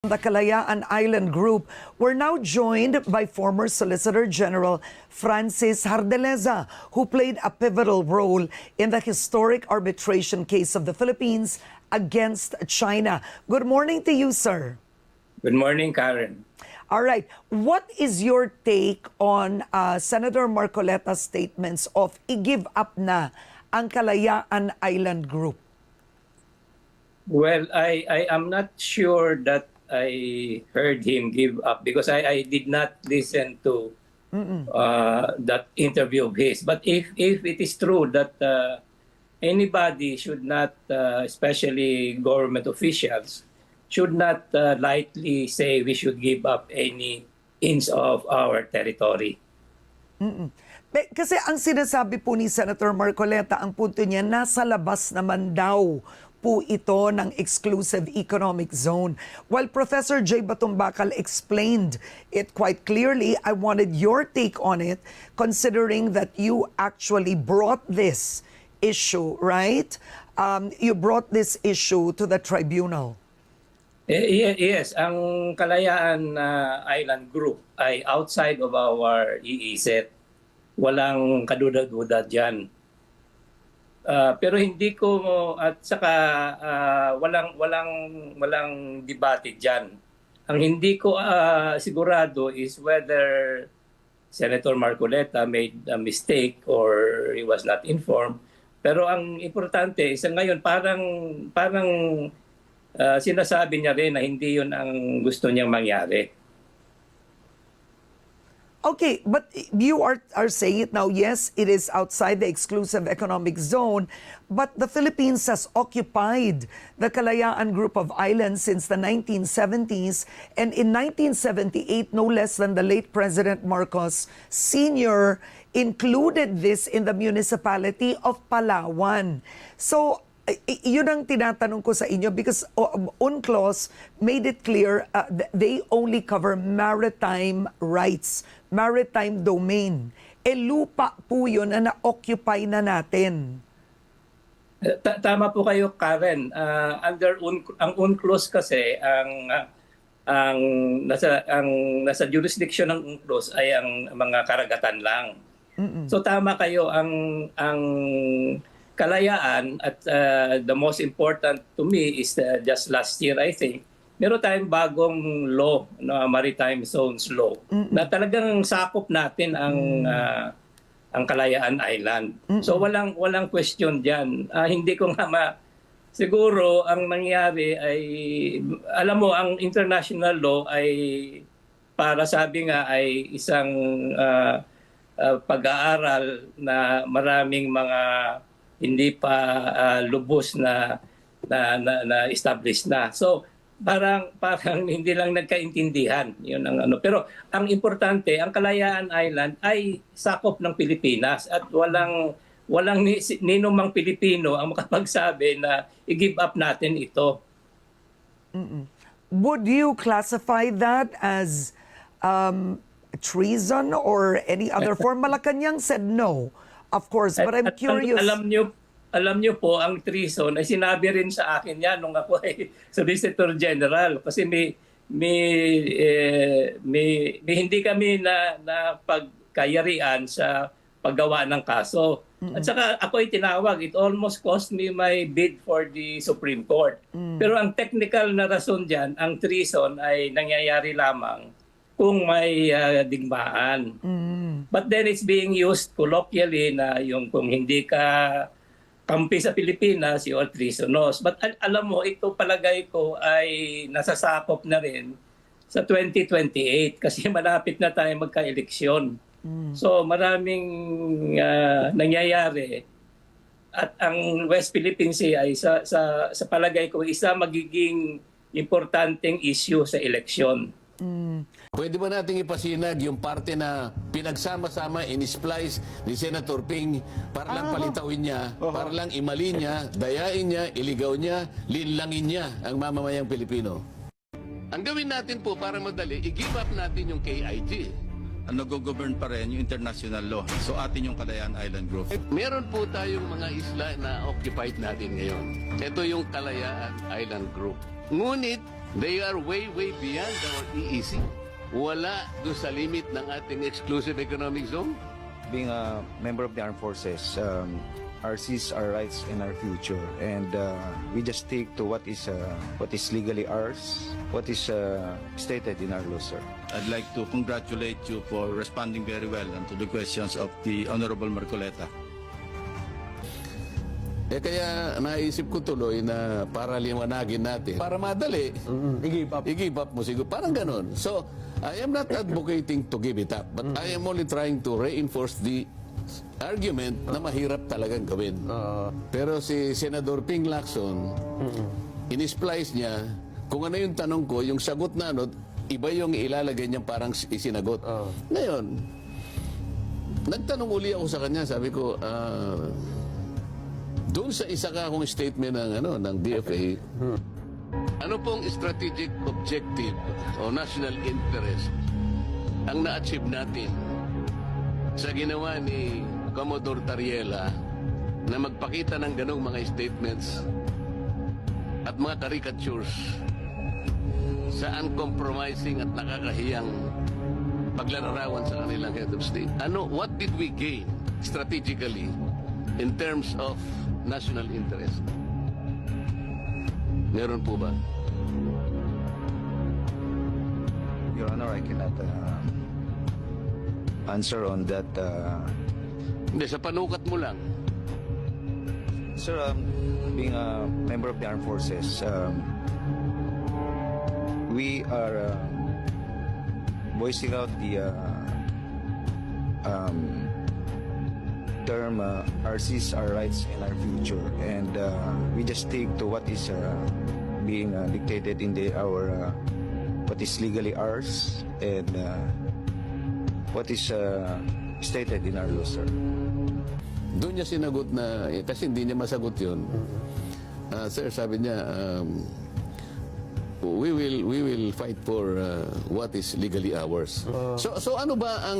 The Kalayaan Island Group were now joined by former Solicitor General Francis Hardeleza, who played a pivotal role in the historic arbitration case of the Philippines against China. Good morning to you, sir. Good morning, Karen. All right. What is your take on Senator Marcoleta's statements of i-give up na ang Kalayaan Island Group? Well, I am not sure that I heard him give up because I did not listen to that interview of his. But if it is true that anybody should not, especially government officials, should not lightly say we should give up any inch of our territory. Kasi ang sinasabi po ni Senator Marcoleta, ang punto niya, nasa labas naman daw po ito ng exclusive economic zone. While Professor J. Batumbakal explained it quite clearly, I wanted your take on it, considering that you actually brought this issue, right? You brought this issue to the tribunal. Yes, ang Kalayaan Island Group ay outside of our EEZ. Walang kaduda-duda dyan. Pero hindi ko at saka walang debate diyan. Ang hindi ko sigurado is whether Senator Marcoleta made a mistake or he was not informed. Pero ang importante sa ngayon parang sinasabi niya rin na hindi 'yun ang gusto niyang mangyari. Okay, but you are saying it now, yes, it is outside the exclusive economic zone, but the Philippines has occupied the Kalayaan Group of Islands since the 1970s, and in 1978, no less than the late President Marcos Sr. included this in the municipality of Palawan. So, yun ang tinatanong ko sa inyo because UNCLOS made it clear they only cover maritime rights, maritime domain. Lupa po yun na na-occupy na natin. Tama po kayo, Karen. Under ang UNCLOS kasi ang nasa jurisdiction ng UNCLOS ay ang mga karagatan lang. So tama kayo, ang Kalayaan at the most important to me is just last year, I think, meron tayong bagong law, Maritime Zones Law, na talagang sakop natin ang Kalayaan Island. So walang question diyan. Hindi ko nga siguro ang nangyari ay, alam mo, ang international law ay para sabi nga ay isang pag-aaral na maraming mga hindi pa lubos na established na. So parang hindi lang nagkaintindihan. 'Yun ang ano. Pero ang importante, ang Kalayaan Island ay sakop ng Pilipinas at walang ninumang Pilipino ang makapagsabi na i-give up natin ito. Would you classify that as treason or any other form? Malacanang said no. Of course, but I'm curious. Alam niyo po, ang treason ay sinabi rin sa akin yan nung ako ay Solicitor General kasi may hindi kami na pagkayarian sa paggawa ng kaso. At saka ako ay tinawag, it almost cost me my bid for the Supreme Court. Pero ang technical na rason diyan, ang treason ay nangyayari lamang kung may digmaan. But then it's being used colloquially na yung kung hindi ka kampi sa Pilipinas, you are treasonous. But alam mo, ito palagay ko ay nasasakop na rin sa 2028 kasi malapit na tayo magka-eleksyon. So maraming nangyayari. At ang West Philippine Sea ay sa palagay ko isa magiging importanteng issue sa eleksyon. Pwede ba nating ipasinag yung parte na pinagsama-sama, in-splice ni Senator Ping para lang palitawin niya, para lang imali niya, dayain niya, iligaw niya, linlangin niya ang mamamayang Pilipino? Ang gawin natin po para madali, i-give up natin yung KIG. Nag-govern pa rin yung international law. So atin yung Kalayaan Island Group. Meron po tayong mga isla na occupied natin ngayon. Ito yung Kalayaan Island Group. Ngunit They are way, way beyond our EEC. Wala doon sa limit ng ating exclusive economic zone. Being a member of the armed forces, our seas, our rights, and our future, and we just stick to what is legally ours, what is stated in our law, sir. I'd like to congratulate you for responding very well to the questions of the Honorable Marcoleta. Kaya naisip ko tuloy na para liwanagin natin, para madali, i-give up mo siguro. Parang ganun. So, I am not advocating to give it up, but I am only trying to reinforce the argument na mahirap talagang gawin. Pero si Senador Ping Lacson, in-splice niya, kung ano yung tanong ko, yung sagot na ano, iba yung ilalagay niya parang isinagot. Ngayon, nagtanong uli ako sa kanya, sabi ko, doon sa isa ka akong statement ng DFA, ano pong strategic objective o national interest ang na-achieve natin sa ginawa ni Commodore Tariela na magpakita ng ganong mga statements at mga caricatures sa uncompromising at nakakahiyang paglalarawan sa kanilang head of state. What did we gain strategically in terms of national interest? Meron po ba? Your Honor, I cannot answer on that. Hindi, sa panukat mo lang. Sir, being a member of the armed forces, we are voicing out the term our seas, our rights, and our future, and we just stick to what is being dictated in our what is legally ours, and what is stated in our law, sir. Doon niya sinagot na, kasi hindi niya masagot yun. Sir, sabi niya, we will fight for what is legally ours. So ano ba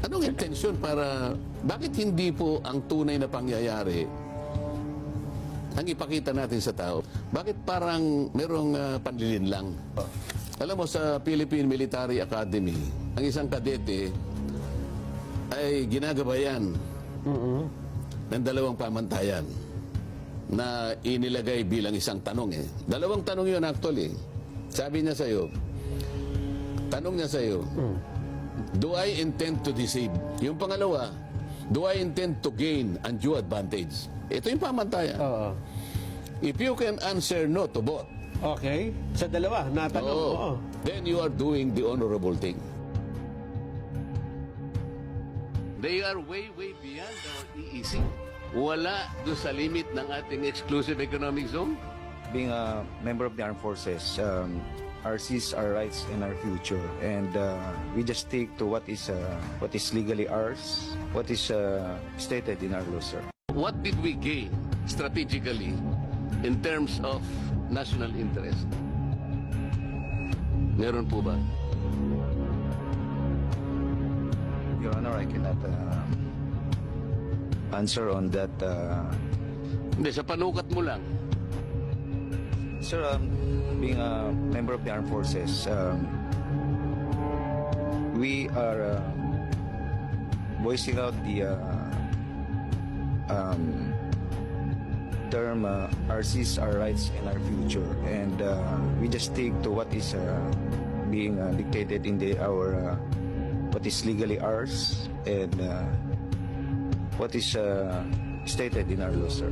anong intention para, bakit hindi po ang tunay na pangyayari ang ipakita natin sa tao? Bakit parang merong panlilin lang? Alam mo, sa Philippine Military Academy, ang isang kadete ay ginagabayan ng dalawang pamantayan na inilagay bilang isang tanong. Dalawang tanong yun actually. Sabi niya sa'yo, tanong niya sa'yo, do I intend to deceive? Yung pangalawa, do I intend to gain undue advantage? Ito yung pamantayan. If you can answer no to both, Okay. Sa dalawa, natanong. Oo. then you are doing the honorable thing. They are way, way beyond our EEC. Wala doon sa limit ng ating exclusive economic zone. Being a member of the armed forces, our seas, our rights, and our future, and we just stick to what is legally ours, what is stated in our law, sir. What did we gain strategically in terms of national interest? Meron po ba? Your Honor, I cannot answer on that. Hindi, sa panukat mo lang. Sir, being a member of the armed forces, we are voicing out the term our seas, our rights, and our future, and we just stick to what is being dictated in our what is legally ours, and what is stated in our law, sir.